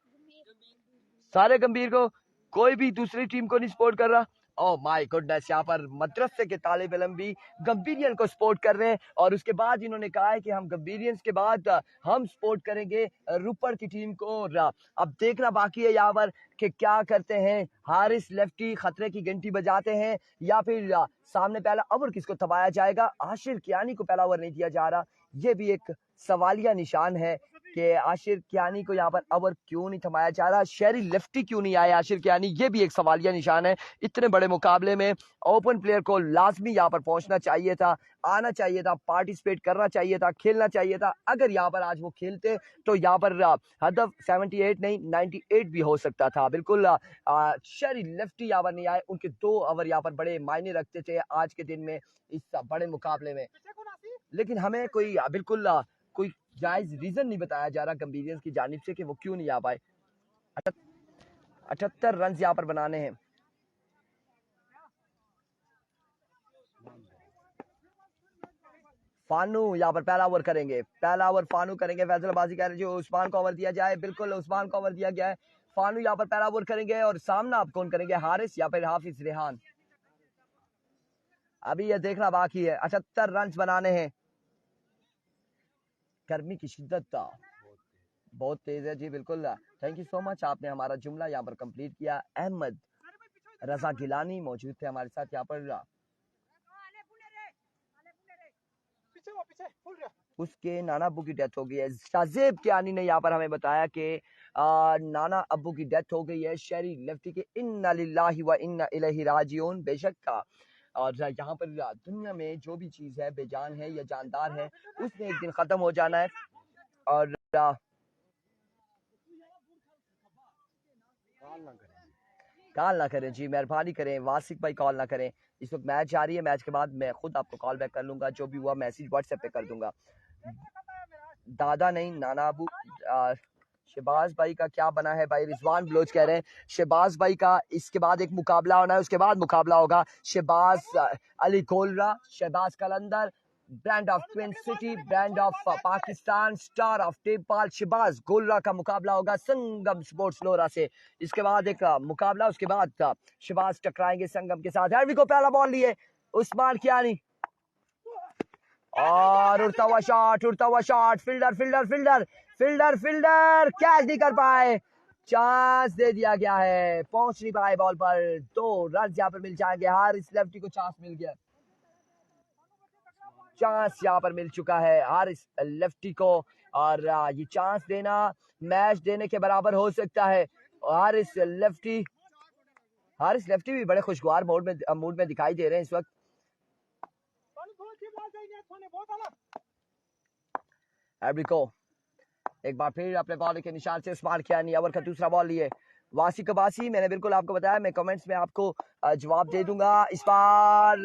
सारे गंभीर को, कोई भी दूसरी टीम को नहीं सपोर्ट कर रहा? ओह माय गुडनेस, यहाँ पर मदरसे के तालिब इल्म भी गंभीरियन को सपोर्ट कर रहे हैं। और उसके बाद इन्होंने कहा है कि हम गंभीरियंस के बाद हम सपोर्ट करेंगे रुपड़ की टीम को। और अब देखना बाकी है यहाँ पर कि क्या करते हैं। हारिस लेफ्टी खतरे की घंटी बजाते हैं या फिर सामने पहला ओवर किसको थमाया जाएगा? आशिर कियानी को पहला ओवर नहीं दिया जा रहा, ये भी एक सवालिया निशान है कि आशिर कियानी को यहाँ पर ओवर क्यों नहीं थमाया जा रहा। शहरी लेफ्टी क्यों नहीं आए आशिर कियानी, ये भी एक सवालिया निशान है। इतने बड़े मुकाबले में ओपन प्लेयर को लाजमी यहाँ पर पहुंचना चाहिए था, आना चाहिए था, पार्टिसिपेट करना चाहिए था, खेलना चाहिए था। अगर यहाँ पर आज वो खेलते तो यहाँ पर हदफ 78 नहीं 98 भी हो सकता था। बिल्कुल शहरी लेफ्टी यहाँ पर नहीं आए, उनके 2 ओवर यहाँ पर बड़े मायने रखते थे आज के दिन में इस बड़े मुकाबले में। लेकिन हमें कोई बिल्कुल कोई जायज रीजन नहीं बताया जा रहा गंभीरियंस की जानिब से कि वो क्यों नहीं आ पाए। 78 रन यहाँ पर बनाने हैं। फानू यहाँ पर पहला ओवर करेंगे, पहला ओवर फानू करेंगे। फैसलाबाजी कह रहे जो उस्मान को ओवर दिया जाए, बिल्कुल उस्मान को ओवर दिया गया है। फानू यहाँ पर पहला ओवर करेंगे और सामना आप कौन करेंगे, हारिस या फिर हाफिज रेहान? अभी ये देखना बाकी है। 78 रन बनाने हैं। गर्मी की शिद्दत बहुत तेज है जी, बिल्कुल। थैंक यू सो मच, आपने हमारा जुमला यहाँ पर कंप्लीट किया। अहमद रजा गिलानी मौजूद थे हमारे साथ यहाँ पर। उसके नाना अब्बू की डेथ हो गई है। शाजेब कियानी ने यहाँ पर हमें बताया कि नाना अब्बू की डेथ हो गई है शहरी लेफ्टी के। इन्ना लिल्लाहि व इन्ना इलैहि राजिऊन। बेशक का और यहाँ पर दुनिया में जो भी चीज है बेजान है या जानदार है, उसने एक दिन खत्म हो जाना है। और कॉल ना करें जी, मेहरबानी करें, वासिक भाई कॉल ना करें। इस वक्त मैच जारी है, मैच के बाद मैं खुद आपको कॉल बैक कर लूंगा, जो भी हुआ मैसेज व्हाट्सएप पे कर दूंगा। दादा नहीं नाना अबू। शहबाज भाई का क्या बना है भाई? रिजवान बलोच कह रहे हैं शहबाज भाई का इसके बाद एक मुकाबला होना है, उसके बाद मुकाबला होगा Shahbaz Ali Golra, Shahbaz Qalandar, brand of twin city, brand of Pakistan, star of Tepal. Shahbaz Golra का मुकाबला होगा संगम स्पोर्ट्स लोरा से। इसके बाद एक मुकाबला, उसके बाद शहबाज टकराएंगे संगम के साथ। हैवी को पहला बॉल लिए उस्मान कियानी और उड़ता हुआ shot, fielder fielder fielder fielder fielder catch नहीं कर पाए, चांस दे दिया गया है, पहुंच नहीं पाए बॉल पर। 2 रन यहाँ पर मिल जाएंगे। हारिस लेफ्टी को चांस मिल गया, चांस यहाँ पर मिल चुका है हारिस लेफ्टी को। और ये चांस देना मैच देने के बराबर हो सकता है। हारिस लेफ्टी भी बड़े खुशगवार मूड में दिखाई दे रहे हैं इस वक्त। एब्रिको एक बार फिर अपने बॉल के निशान से उस्मान कियानी ओवर का दूसरा बॉल लिए। वासी कबासी, मैंने बिल्कुल आपको बताया, मैं कमेंट्स में आपको जवाब दे दूंगा। इस बार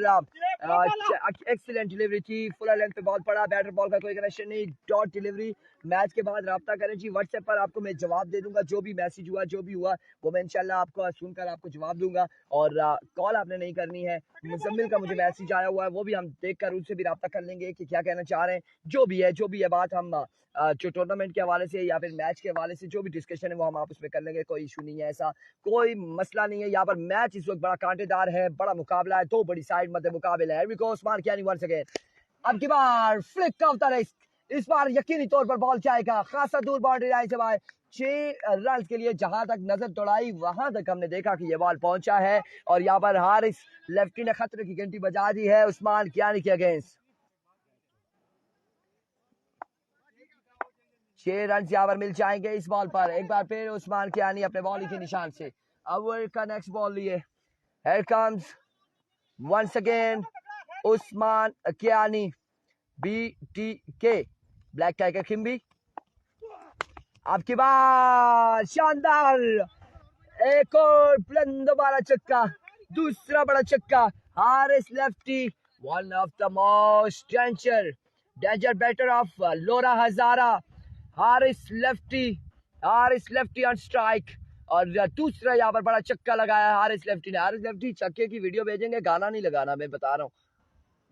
एक्सीलेंट डिलीवरी थी, फुल लेंथ पे बॉल पड़ा, बैटर बॉल का कोई कनेक्शन नहीं, डॉट डिलीवरी। मैच के बाद राब्ता करें जी, व्हाट्सएप पर आपको मैं जवाब दे दूंगा, जो भी मैसेज हुआ जो भी हुआ वो मैं इंशाल्लाह आपको सुनकर आपको जवाब दूंगा। और कॉल आपने नहीं करनी है। मुजम्मिल का मुझे मैसेज आया हुआ है, वो भी हम देखकर उनसे भी राब्ता कर लेंगे कि क्या कहना चाह रहे हैं। जो भी है बात हम जो टूर्नामेंट के हवाले से या फिर मैच के हवाले से जो भी डिस्कशन है वो हम आपस में कर लेंगे, कोई इशू नहीं है, ऐसा कोई मसला नहीं है। यहाँ पर मैच इस वक्त बड़ा कांटेदार है, बड़ा मुकाबला है, 2 बड़ी साइड मध्य मुकाबले है। उस्मान कियानी वंस अगेन, अब की बार फ्लिक ऑफ द रिस्ट, इस बार यकीनी तौर पर बॉल जाएगा खासा दूर बाउंड्री लाइन से बाहर। 6 रन के लिए जहां तक नजर दौड़ाई वहां तक हमने देखा कि ये बॉल पहुंचा है और यहाँ पर हारिस लेफ्टी ने खतरे की घंटी बजा दी है उस्मान कियानी के अगेंस्ट। 6 रन यहाँ पर मिल जाएंगे इस बॉल पर। एक बार फिर उस्मान कियानी अपने बॉल के निशान से ओवर का नेक्स्ट बॉल लिए। Here comes once again Usman Kiyani BTK black tiger Khimbi. आपकी बात शानदार, एक और बुलंद वाला चक्का, दूसरा बड़ा चक्का। Haris lefty, one of the most danger batter of Lora Hazara. Haris lefty on strike और दूसरा यहाँ पर बड़ा चक्का लगाया हारिस लेफ्टी ने। हारिस लेफ्टी चक्के की वीडियो भेजेंगे, गाना नहीं लगाना, मैं बता रहा हूँ,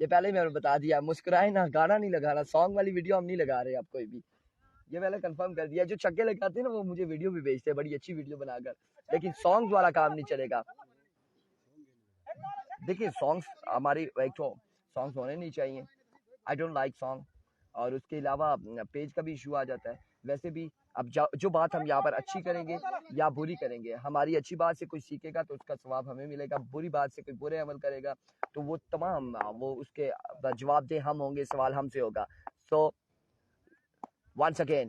ये पहले ही मैंने बता दिया। मुस्कुराए ना, गाना नहीं लगाना, सॉन्ग वाली वीडियो हम नहीं लगा रहे आप कोई भी, ये पहले कंफर्म कर दिया। जो छक्के लगाते हैं ना वो मुझे वीडियो भी भेजते हैं बड़ी अच्छी वीडियो बनाकर, लेकिन सॉन्ग वाला काम नहीं चलेगा। देखिए सॉन्ग्स हमारी एक तो सॉन्ग्स होने नहीं चाहिए, आई डोंट लाइक सॉन्ग, और उसके अलावा पेज का भी इशू आ जाता है। वैसे भी अब जो बात हम यहाँ पर अच्छी करेंगे या बुरी करेंगे, हमारी अच्छी बात से कोई सीखेगा तो उसका सवाब हमें मिलेगा, बुरी बात से कोई बुरे अमल करेगा तो वो तमाम वो उसके जवाबदेह हम होंगे, सवाल हमसे होगा। सो once again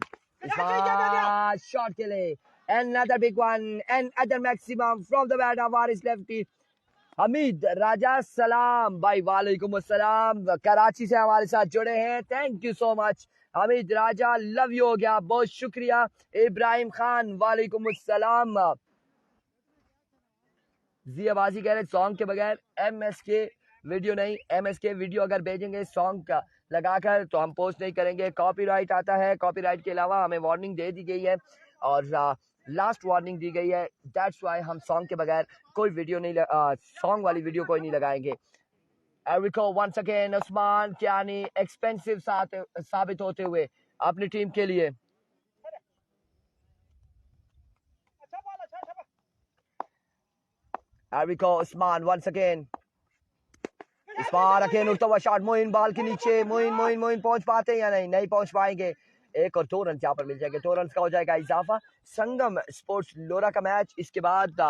shot के लिए another big one, another maximum from the bat of Haris lefty। Hamid राजा सलाम भाई, वालेकुम अस्सलाम, कराची से हमारे साथ जुड़े हैं, thank you so much Hamid Raja, love you हो गया, बहुत शुक्रिया। इब्राहिम खान वालेकुम अस्सलाम। जियाबाजी कह रहे सॉन्ग के बगैर MSK वीडियो नहीं, MSK वीडियो अगर भेजेंगे सॉन्ग का लगाकर तो हम पोस्ट नहीं करेंगे, कॉपीराइट आता है। कॉपीराइट के अलावा हमें वार्निंग दे दी गई है और लास्ट वार्निंग दी गई है, दैट्स व्हाई हम सॉन्ग के बगैर कोई वीडियो नहीं सॉन्ग वाली वीडियो कोई नहीं लगाएंगे। एरिको once again Usman Kiyani expensive साबित होते हुए अपनी टीम के लिए। एरिको उस्मान वंस अगेन, इस बार अगेन उठता हुआ शॉट, मोइन बॉल के नीचे, मोइन पहुंच पाते हैं या नहीं, नहीं पहुंच पाएंगे। एक और 2 रन यहाँ पर मिल जाएंगे, 2 रन का हो जाएगा इजाफा। संगम स्पोर्ट्स लोरा का मैच, इसके बाद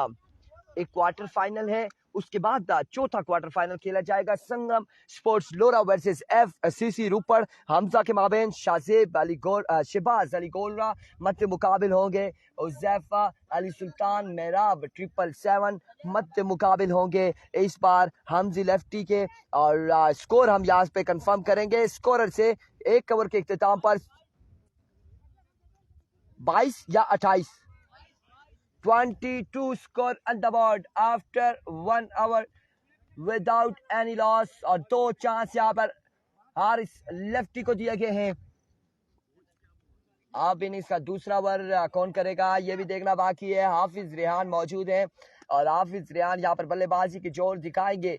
एक क्वार्टर फाइनल है, उसके बाद चौथा क्वार्टर फाइनल खेला जाएगा। संगम स्पोर्ट्स लोरा वर्सेस FCC रूपड़, हमजा के माबेन शहबाज अली गोलरा मध्य मुकाबिल होंगे, उज़ैफा अली सुल्तान मेहराब 777 मध्य मुकाबिल होंगे इस बार हमजी लेफ्टी के। और स्कोर हम यहाँ पे कंफर्म करेंगे स्कोरर से। एक ओवर के इख्तिताम पर 22 या 28, 22 score on the board after 1 hour without any loss, और 2 चांस यहाँ पर हारिस लेफ्टी को दिए गए हैं। अब इनिंग्स का दूसरा ओवर कौन करेगा ये भी देखना बाकी है। हाफिज रेहान मौजूद हैं और हाफिज रेहान यहाँ पर बल्लेबाजी के जोर दिखाएंगे।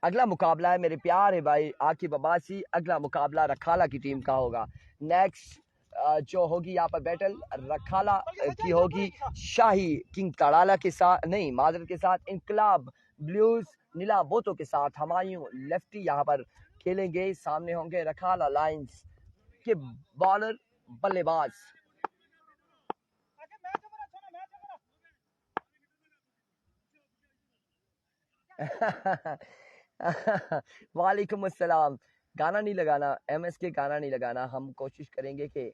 अगला मुकाबला है मेरे प्यार है भाई आकिब अब्बासी, अगला मुकाबला रखाला की टीम का होगा। नेक्स्ट जो होगी यहाँ पर बैटल रखाला की होगी शाही किंग तड़ाला के साथ, नहीं मादर के साथ, इनकलाब ब्लूज नीला बोतो के साथ। हमायूं लेफ्टी यहाँ पर खेलेंगे, सामने होंगे रखाला लायंस के बॉलर बल्लेबाज। वालेकुम अस्सलाम। गाना नहीं लगाना, MSK गाना नहीं लगाना, हम कोशिश करेंगे कि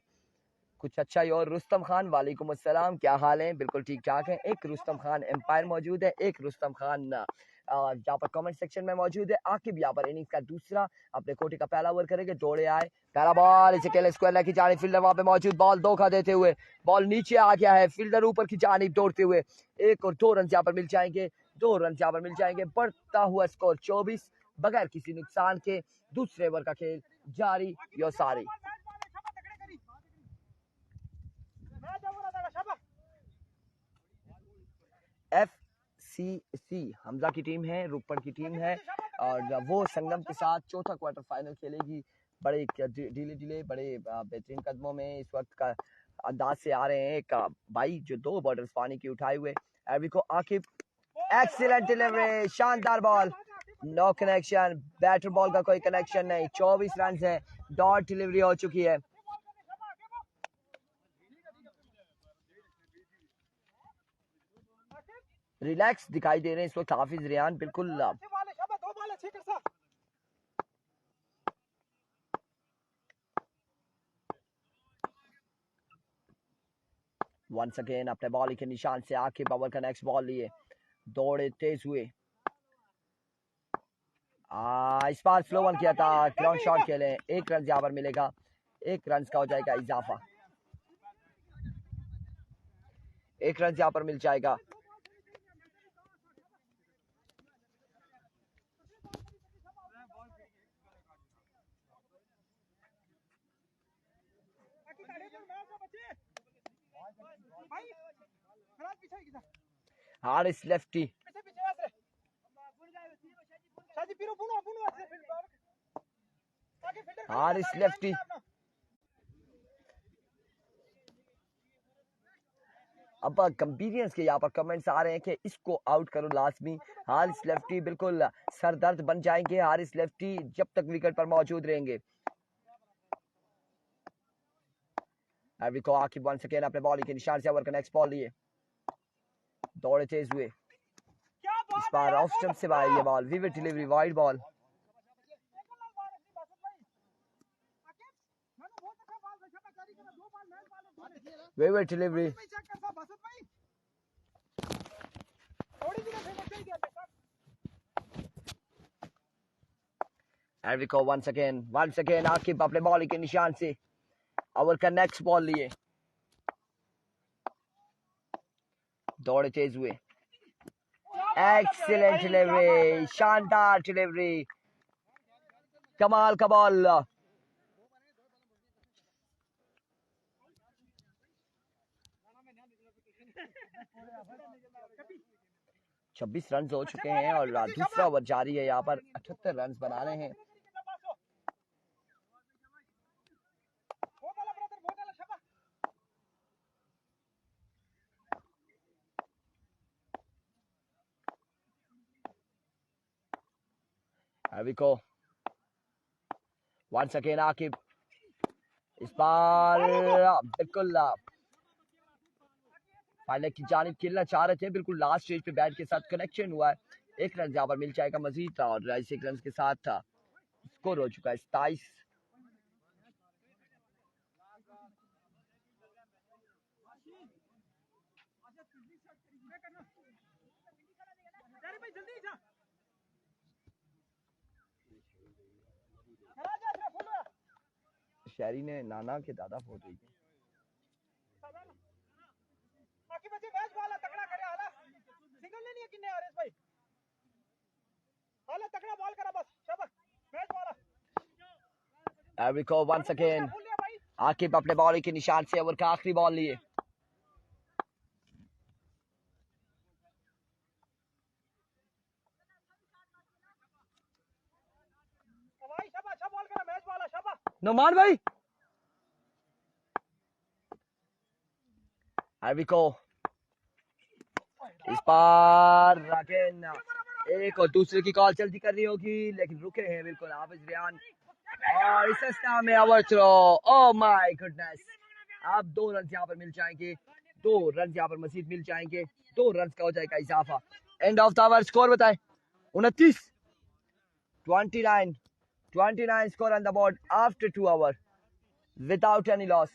कुछ अच्छा ही। और रुस्तम खान वालेकुम अस्सलाम, क्या हाल है? बिल्कुल ठीक ठाक है। एक रुस्तम खान एम्पायर मौजूद है, एक रुस्तम खान यहाँ पर कमेंट सेक्शन में मौजूद है। आकिब यहाँ पर इनिंग्स का दूसरा अपने कोटे का पहला ओवर करेंगे, दौड़े आए, पहला बॉल इसे केले स्क्वायर की जानिब, फील्डर वहां पे मौजूद, बॉल धोखा देते हुए बॉल नीचे आ गया है, फील्डर ऊपर की जानिब दौड़ते हुए। एक और 2 रन यहाँ पर मिल जाएंगे, 2 रन यहाँ पर मिल जाएंगे। बढ़ता हुआ स्कोर 24 बगैर किसी नुकसान के। दूसरे ओवर का खेल जारी यो सारी। FCC हमजा की टीम है, रूपड़ की टीम है और वो संगम के साथ चौथा क्वार्टर फाइनल खेलेगी। बड़े ढीले बड़े बेहतरीन कदमों में इस वक्त का अंदाज से आ रहे हैं एक भाई जो 2 बॉर्डर्स पानी की उठाए हुए। एविको आकिब, एक्सीलेंट डिलीवरी, शानदार ball, no connection, batter ball का कोई कनेक्शन नहीं। 24 रन है, डॉट डिलीवरी हो चुकी है। रिलैक्स दिखाई दे रहे हैं इस वक्त हाफिज रियान, बिल्कुल। वंस अगेन अपने बॉल के निशान से आके बाबर का नेक्स्ट बॉल लिए, दौड़े तेज हुए। इस बार स्लो वन किया था, ग्राउंड शॉट खेले, 1 रन यहाँ पर मिलेगा, 1 रन का हो जाएगा इजाफा, 1 रन यहाँ पर मिल जाएगा। हारिस लेफ्टी, हारिस लेफ्टी, अब कंपीरियंस के यहाँ पर कमेंट्स आ रहे हैं कि इसको आउट करो लाजमी। हारिस लेफ्टी बिल्कुल सरदर्द बन जाएंगे हारिस लेफ्टी जब तक विकेट पर मौजूद रहेंगे। एवरी को आकिब वन सेकेंड अपने बॉलिंग के निशान से ओवर का नेक्स्ट बॉल लिए, दौड़े तेज हुए। इस बार ऑफ स्टंप से भाई ये ball, vivid delivery, wide ball. Vivid delivery, every को वंस अगेन आकिब अपने बॉलिंग के निशान से ओवर का नेक्स्ट बॉल लिए, दौड़े तेज हुए। एक्सीलेंट डिलीवरी, शानदार डिलीवरी, कमाल का बॉल। 26 रन हो चुके हैं और दूसरा ओवर जारी है, यहाँ पर 78 रन बनाने हैं। अभी को वंस अगेन आकिब, इस बार बिल्कुल फाइनल की जानिब खेलना चाह रहे थे, बिल्कुल लास्ट स्टेज पे बैट के साथ कनेक्शन हुआ है। 1 रन यहाँ पर मिल जाएगा मजीद और इस 1 रन के साथ स्कोर हो चुका है 27। शहरी ने नाना के दादा फोड़ रही थी। एवरी वंस अगेन आकिब अपने बॉलिंग के निशान से ओवर का आखिरी बॉल लिए, नुमान भाई। एवरी को इस बार अगेन एक और दूसरे की कॉल जल्दी करनी होगी, लेकिन रुके हैं बिल्कुल हाफिज रियान और इस स्टार में over throw. Oh my goodness, अब 2 रन यहाँ पर मिल जाएंगे, 2 रन यहाँ पर मजीद मिल जाएंगे, 2 रन का हो जाएगा इजाफा। End of the over score बताएं, 29, 29 score on the board after 2 hours without any loss.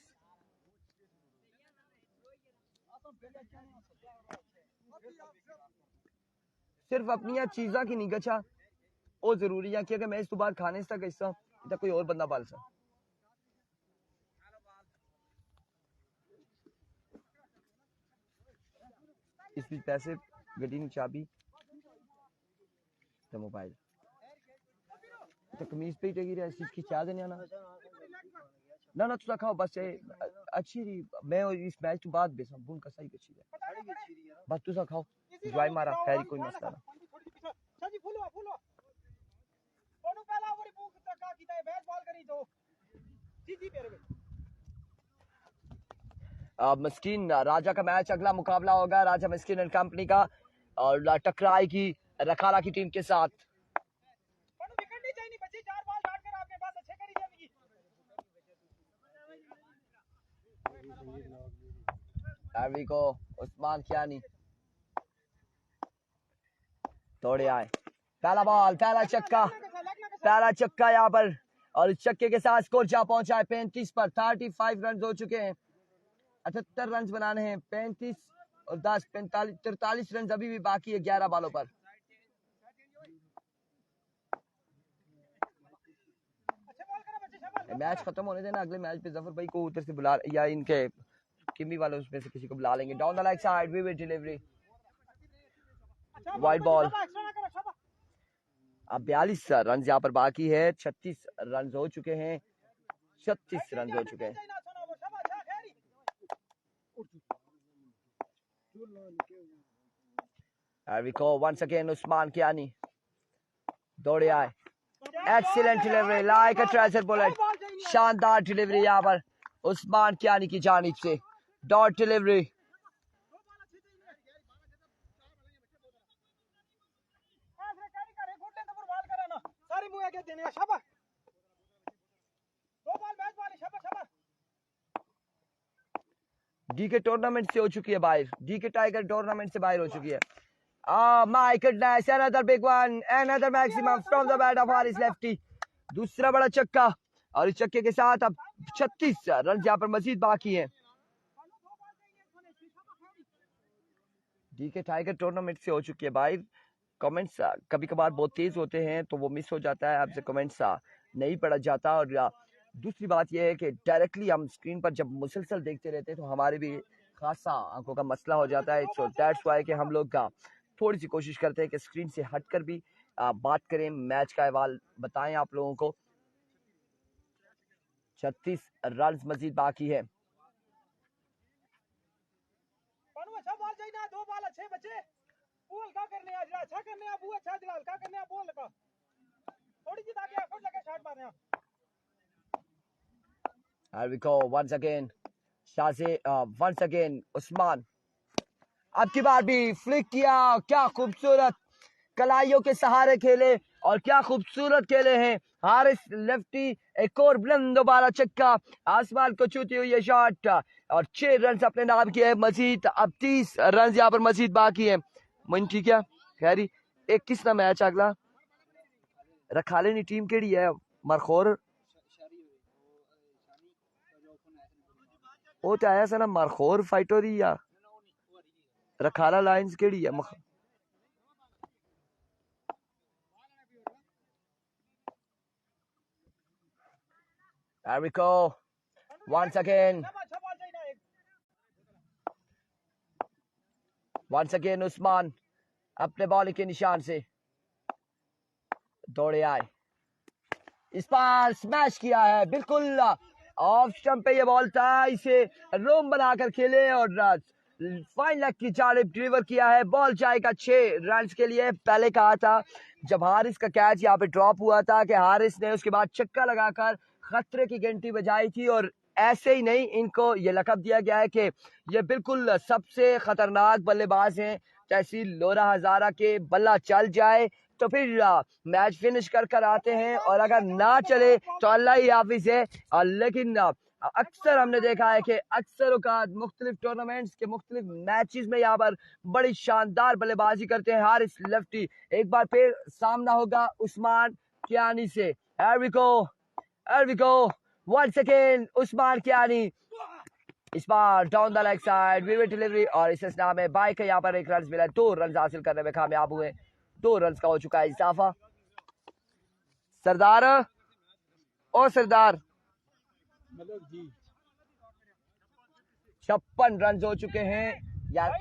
सिर्फ अपनी चीज़ा की नहीं गचा वो जरूरी है कि अगर मैं इस तो बाद खाने से कैसा तो कोई और बंदा पाल सा। इस बीच पैसे गड्डी की चाबी तो मोबाइल तो कमीज पे टेगी रहा चीज की चाह देने ना ना ना तुसा खाओ बस अच्छी रही मैं इस मैच के बाद बेसा बुन का सही अच्छी है बस तुसा खाओ एंजॉय मारा खैर कोई मसला ना। मस्किन राजा का मैच अगला मुकाबला होगा राजा मस्किन एंड कंपनी का और टकराएगी रखाला की टीम के साथ। एवी को उस्मान कियानी दौड़े आए, पहला बॉल, पहला चक्का यहाँ पर, और इस चक्के के साथ स्कोर जा पहुंचा है 35 पर। 35 रन हो चुके हैं, 78 रन बनाने हैं, 35 और 10 45 43 रन अभी भी बाकी है 11 बॉलों पर। मैच खत्म होने देना, अगले मैच पे जफर भाई को उधर से बुला, या इनके किमी वाले उसमें से किसी को बुला लेंगे। Down the leg side, vivid delivery, wide ball. अब 42 रन यहाँ पर बाकी है, 36 रन हो चुके हैं, 36 रन हो चुके हैं। Here we go once again, Usman Kiani दौड़े आए, एक्सीलेंट डिलीवरी, लाइक अ ट्रेजर बुलेट, शानदार डिलीवरी यहाँ पर उस्मान कियानी की जानिब से, डॉट डिलीवरी। डीके टूर्नामेंट से हो चुकी है बाहर, डीके टाइगर टूर्नामेंट से बाहर हो चुकी है। My goodness, another big one, another maximum from the bat of Haris Lefty, दूसरा बड़ा चक्का, और इस चक्के के साथ अब 36 रन यहाँ पर मजीद बाकी है। डीके टाइगर टूर्नामेंट से हो चुकी है बाहर। कमेंट्स कभी कभार बहुत तेज होते हैं तो वो मिस हो जाता है, आपसे कमेंट्स नहीं पढ़ा जाता। और दूसरी बात यह है कि डायरेक्टली हम स्क्रीन पर जब मुसलसल देखते रहते हैं तो हमारे भी खासा आंखों का मसला हो जाता है। सो दैट्स व्हाई कि हम लोग का थोड़ी सी कोशिश करते हैं कि स्क्रीन से हटकर भी बात करें, मैच का अहवाल बताएं आप लोगों को। 36 रन मजीद बाकी है। Here we go once again, शाज़े once again Usman, अब की बार भी फ्लिक किया, क्या खूबसूरत कलाइयों के सहारे खेले और क्या खूबसूरत खेले हैं हारिस लेफ्टी। एक और बुलंद दोबारा चक्का, आसमान को छूती हुई ये शॉट, और 6 रन अपने नाम किए मजीद। अब 30 रन यहाँ पर मजीद बाकी है। मन ठीक है खैरी, एक किस ना मैच अगला रखा लेनी टीम केड़ी है मरखोर, वो तो आया सा ना मरखोर फाइट हो रही या रखाला लाइंस केड़ी है। There we go once again Usman अपने बॉलिंग के निशान से दौड़े आए, इस बार स्मैश किया है, बिल्कुल ऑफ स्टंप पे ये बॉल था, इसे रोम बनाकर खेले और फाइन लेग की जानिब डिलीवर किया है। बॉल जाएगा 6 रन के लिए। पहले कहा था जब हारिस का कैच यहाँ पे ड्रॉप हुआ था कि हारिस ने उसके बाद छक्का लगाकर खतरे की घंटी बजाई थी, और ऐसे ही नहीं, इनको ये लक़ब दिया गया है कि ये बिल्कुल सबसे खतरनाक बल्लेबाज हैं। तहसील लोरा हजारा के बल्ला चल जाए तो फिर मैच फिनिश कर आते हैं, और अगर ना चले तो अल्लाह ही हाफिज है। लेकिन अक्सर हमने देखा है कि अक्सर औकात मुख्तलिफ टूर्नामेंट्स के मुख्तलिफ मैचेस में यहाँ पर बड़ी शानदार बल्लेबाजी करते हैं हारिस लेफ्टी। एक बार फिर सामना होगा उस्मान कियानी से। Here we go once again Usman Kiyani, इस बार down the leg side, vivid delivery, और इस नाम है बाइक यहाँ पर 1 रन मिला, 2 रन हासिल करने में कामयाब हुए। 2 रन का हो चुका है इजाफा। सरदार ओ सरदार 56 रन हो चुके हैं यार,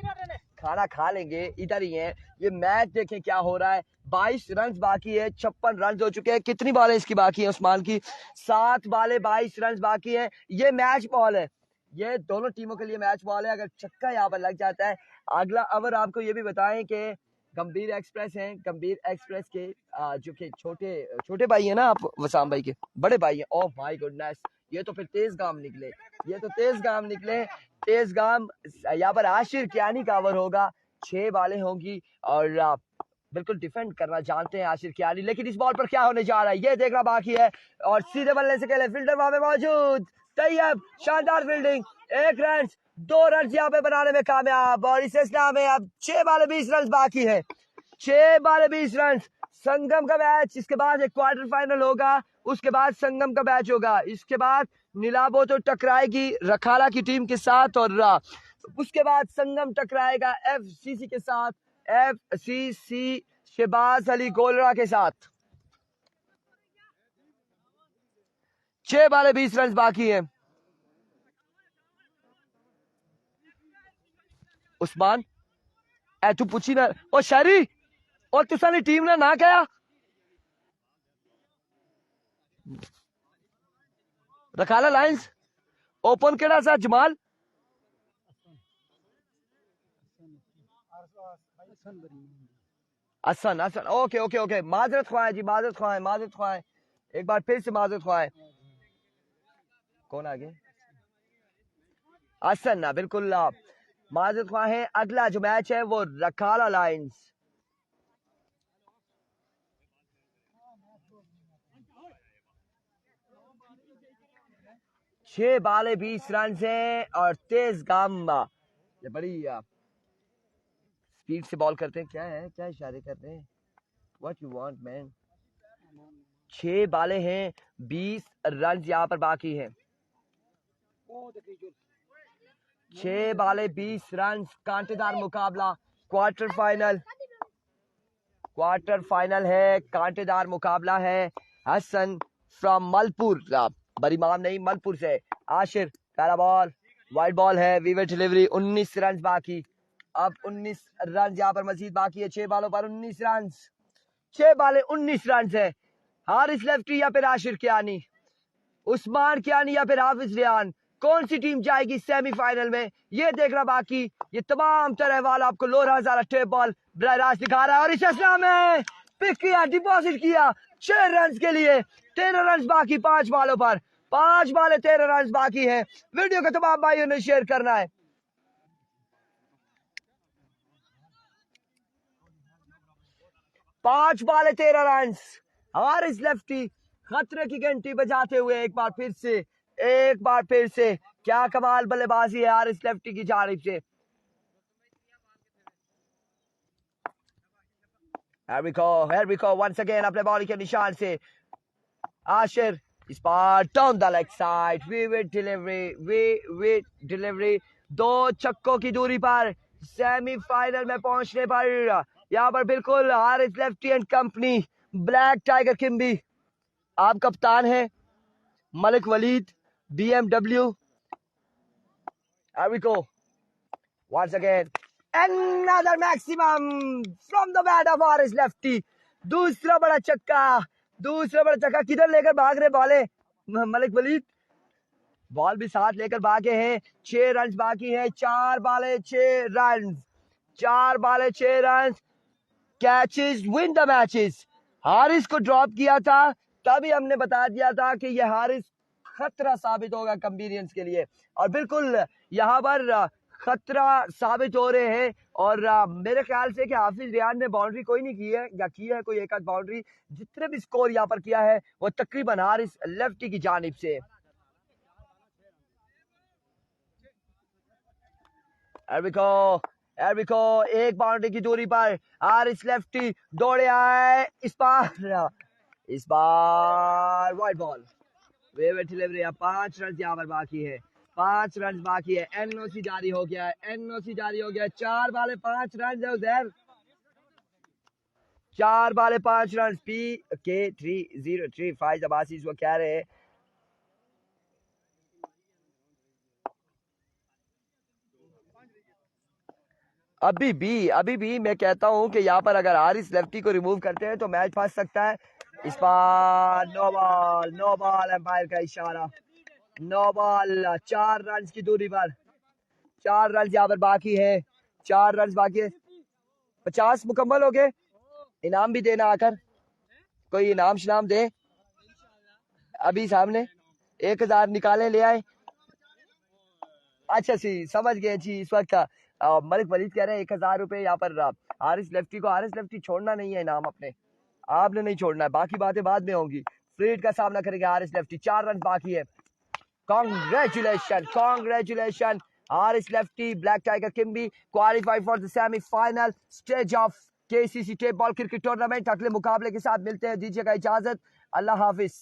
खाना खा लेंगे, इधर ही है। ये मैच देखें क्या हो रहा है, 22 रन बाकी है, 56 रन हो चुके हैं। कितनी बॉलें इसकी बाकी है उस्मान की? 7 बॉलें, 22 रन बाकी है। ये मैच बॉल है, ये दोनों टीमों के लिए मैच बॉल है। अगर छक्का यहाँ पर लग जाता है, अगला ओवर आपको ये भी बताएं कि गंभीर एक्सप्रेस हैं, गंभीर एक्सप्रेस के जो कि छोटे भाई है ना आप वसाम भाई के बड़े भाई हैं। ओह माय गुडनेस, ये तो फिर तेज गाम निकले, तेज गाम यहाँ पर आशिर कियानी का ओवर होगा। 6 बॉलें होंगी और बिल्कुल डिफेंड करना जानते हैं आशिर कियानी, लेकिन इस बॉल पर क्या होने जा रहा है ये देखना बाकी है। और सीधे बल्ले से खेले, फील्डर वहां पे मौजूद, तैयब, शानदार फील्डिंग, 1 रन, 2 रन यहाँ पे बनाने में कामयाब और इस सिलसिला में अब 6 बाले 20 रन बाकी है। 6 बाले 20 रन। संगम का मैच, इसके बाद एक क्वार्टर फाइनल होगा, उसके बाद संगम का मैच होगा, इसके बाद नीलाबो तो टकराएगी रखाला की टीम के साथ और उसके बाद संगम टकराएगा FCC के साथ, FCC शहबाज अली गोलरा के साथ। 6 बाले 20 रन बाकी है। उस्मान ए तू पूछी ना ओ शहरी और तुसानी टीम ने ना कहा रखाला लाइंस ओपन केड़ा सा Jamal Hassan Hassan okay okay okay माजरत ख्वाए जी, माजरत ख्वाए, माजरत ख्वाए, एक बार फिर से माजरत ख्वाए। कौन आगे? हसन ना, बिल्कुल माजरत ख्वाए है। अगला जो मैच है वो रखाला लाइंस। 6 बाले 20 रन से और तेज गामा, ये बड़ी स्पीड से बॉल करते हैं। क्या है, क्या इशारे कर रहे हैं? What you want man. 6 बाले हैं, 20 रन यहाँ पर बाकी हैं। 6 बाले 20 रन, कांटेदार मुकाबला, क्वार्टर फाइनल है, कांटेदार मुकाबला है। हसन फ्रॉम मलपुर, बरीमाम नहीं मलपुर से। आशिर पहला बॉल, वाइड बॉल है, वीवर डिलीवरी। 19 रन बाकी, अब 19 रन यहाँ पर मजीद बाकी है। 6 बालों पर 19 रन, 6 बाले 19 रन है। हारिस लेफ्टी या फिर आशिर कियानी, उस्मान कियानी या फिर हाफिज रियान, कौन सी टीम जाएगी सेमीफाइनल में, ये देखना बाकी। ये तमाम तरह वाला आपको लोरा हजारा टेप बॉल बराह रास्त दिखा रहा है और इस असला में पिक किया, डिपॉजिट किया 6 रन के लिए। 13 रन बाकी 5 बालों पर, 5 बाले 13 रन बाकी है। वीडियो को तमाम भाइयों ने शेयर करना है। पांच बाले 13 रन। हारिस लेफ्टी खतरे की घंटी बजाते हुए एक बार फिर से क्या कमाल बल्लेबाजी है हारिस लेफ्टी की जानिब से। Here we go once again अपने बॉल के निशान से आशिर, इस बार down the leg side, vivid delivery. 2 छक्कों की दूरी पर सेमीफाइनल में पहुंचने पर यहाँ पर बिल्कुल Haris lefty and company, black tiger Kimbi, आप कप्तान है, Malik Waleed BMW। Here we go once again, another maximum from the bat of Haris Lefty। दूसरा बड़ा चक्का किधर लेकर भाग रहे बॉले मलिक वलीद, बॉल भी साथ लेकर भागे हैं। 6 रन बाकी है, 4 बाले 6 run. Catches win the matches. Haris को ड्रॉप किया था, तभी हमने बता दिया था कि यह हारिस खतरा साबित होगा कंबीनियंस के लिए, और बिल्कुल यहाँ पर खतरा साबित हो रहे हैं। और मेरे ख्याल से कि हाफिज रियान ने बाउंड्री कोई नहीं की है, या की है कोई एक आध बाउंड्री। जितने भी स्कोर यहाँ पर किया है वो तकरीबन हारिस लेफ्टी की जानिब से। एक बाउंड्री की दूरी पर हारिस लेफ्टी दौड़े आए, इस बार wide ball, waver delivery. 5 run यहाँ पर बाकी है, 5 रन बाकी है। NOC जारी हो गया है, 4 बाले 5 रन है उधर, 4 बाले 5 रन। PK303 फाइज अब्बासी वो कह रहे हैं अभी भी मैं कहता हूं कि यहाँ पर अगर हारिस लेफ्टी को रिमूव करते हैं तो मैच फंस सकता है। इस बार नो बॉल, एम्पायर का इशारा, नो बॉल। 4 रन की दूरी पर, 4 रन यहाँ पर बाकी है, 4 रन बाकी है। 50 मुकम्मल हो गए, इनाम भी देना आकर, कोई इनाम शनाम दे अभी सामने। 1000 निकाले ले आए। अच्छा जी, समझ गए जी। इस वक्त मलिक वलीद कह रहे हैं 1000 रुपए यहाँ पर हारिस लेफ्टी को। हारिस लेफ्टी छोड़ना नहीं है इनाम अपने, आपने नहीं छोड़ना है, बाकी बातें बाद में होंगी। फ्रीड का सामना करेंगे हारिस लेफ्टी, 4 रन बाकी है। Congratulation Aris Lefty, Black Tiger Kimby qualified for the semi-final stage of KCC Tape Ball Cricket Tournament. अगले मुकाबले के साथ मिलते हैं, दीजिएगा इजाजत, अल्लाह हाफिज।